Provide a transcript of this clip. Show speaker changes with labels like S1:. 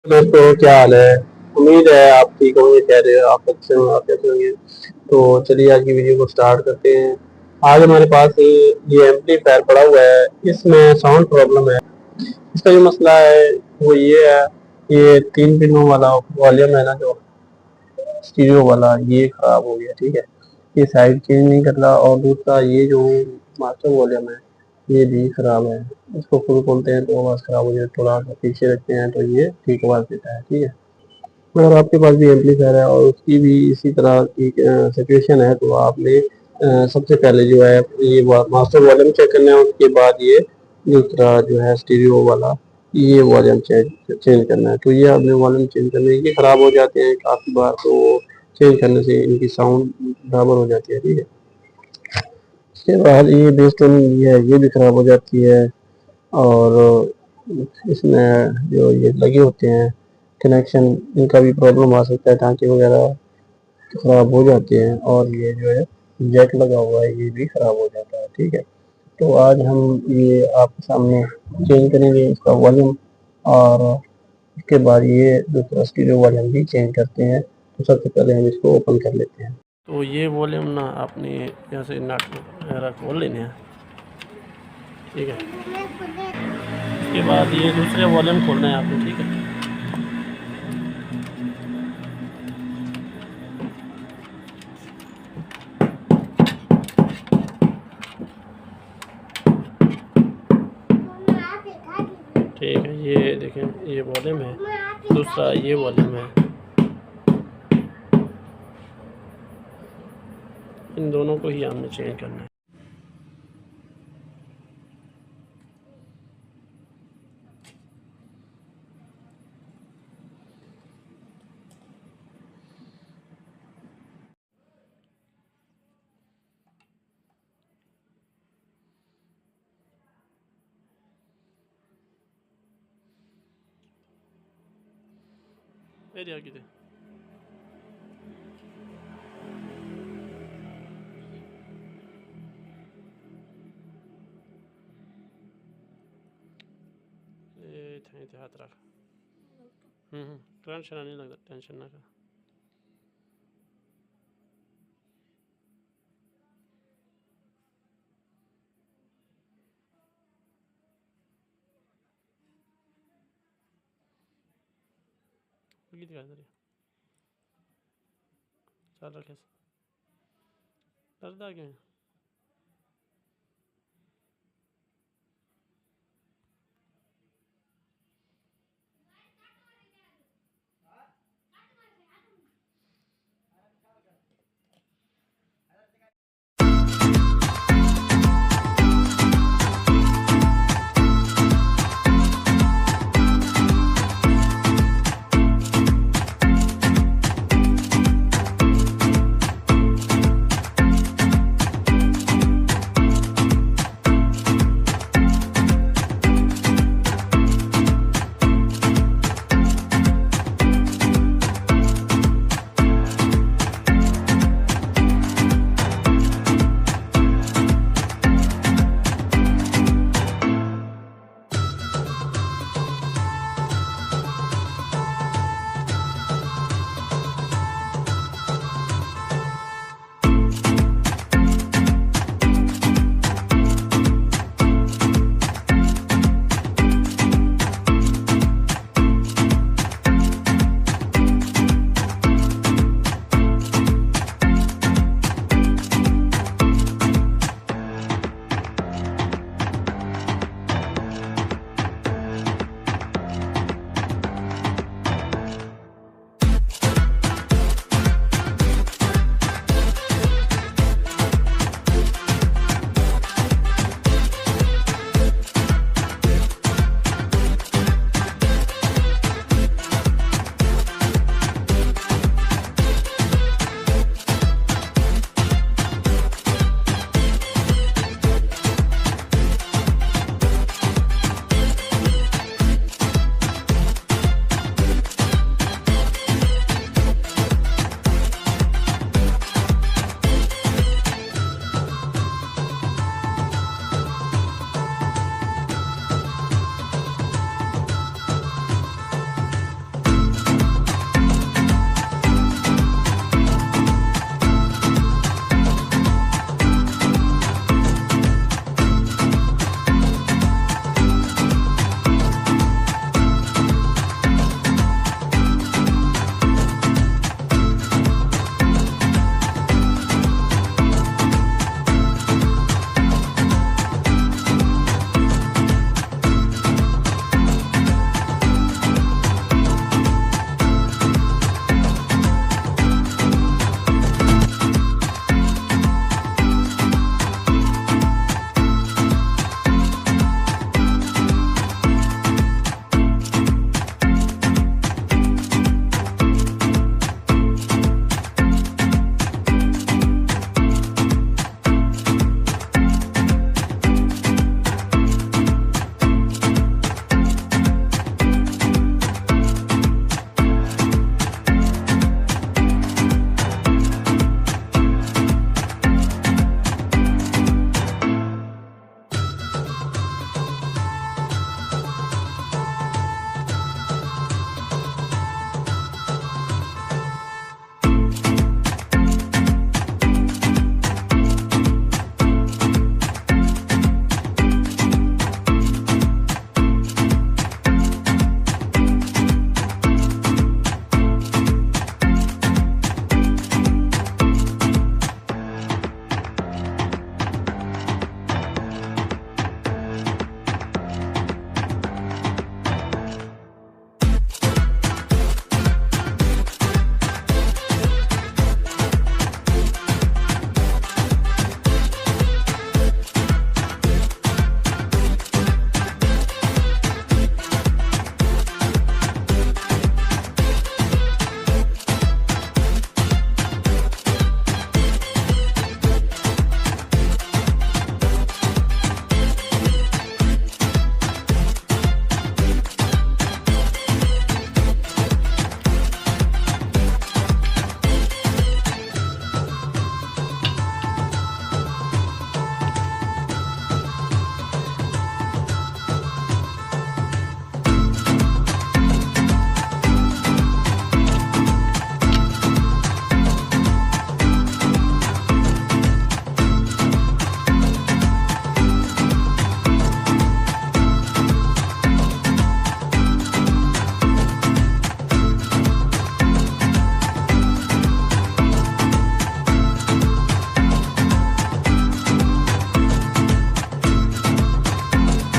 S1: दोस्तों क्या हाल है। उम्मीद है आप ठीक होंगे, कह रहे हो आप अच्छे होंगे, आप कैसे होंगे। तो चलिए आज की वीडियो को स्टार्ट करते हैं। आज हमारे पास ये एम्पलीफायर पड़ा हुआ है, इसमें साउंड प्रॉब्लम है। इसका जो मसला है वो ये है, ये 3 पिनों वाला वॉल्यूम है ना, जो स्टीरियो वाला, ये खराब हो गया। ठीक है, ये साइड चेंज नहीं कर रहा, और दूसरा ये जो मास्टर वॉल्यूम है ये भी खराब है। इसको फुल खोलते हैं तो आवाज़ खराब हो जाए, थोड़ा सा पीछे रखते हैं तो ये ठीक आवाज़ देता है। ठीक है, अगर आपके पास भी एम्पलीफायर है और उसकी भी इसी तरह की सिचुएशन है तो आपने सबसे पहले जो है ये मास्टर वॉल्यूम चेक करना है, उसके बाद ये दूसरा जो है स्टीरियो वाला ये वॉल्यूम चेंज करना है। तो ये आपने वॉल्यूम चेंज करने, ये ख़राब हो जाते हैं काफ़ी बार, तो चेंज करने से इनकी साउंड बराबर हो जाती है। ठीक है, उसके बाद ये बेस टोन ये भी ख़राब हो जाती है, और इसमें जो ये लगे होते हैं कनेक्शन, इनका भी प्रॉब्लम आ सकता है, टाँके वगैरह ख़राब हो जाते हैं, और ये जो है जैक लगा हुआ है ये भी ख़राब हो जाता है। ठीक है, तो आज हम ये आपके सामने चेंज करेंगे इसका वॉल्यूम, और उसके बाद ये दूसरा स्टीरियो वॉल्यूम भी चेंज करते हैं। तो सबसे पहले हम इसको ओपन कर लेते हैं। तो ये वॉल्यूम ना आपने यहाँ से नट वगैरह खोल लेने हैं। ठीक है, उसके बाद ये दूसरे वॉल्यूम खोलना है आपको। ठीक है, ठीक है, ये देखें ये वॉल्यूम है, दूसरा ये वॉल्यूम है। इन दोनों को ही हमने चेंज करना है। मेरी आगे दे हाथ रख। टेंशन नहीं लगता, टेंशन ना कर। दिखा दे चल रखे डरदा क्यों है?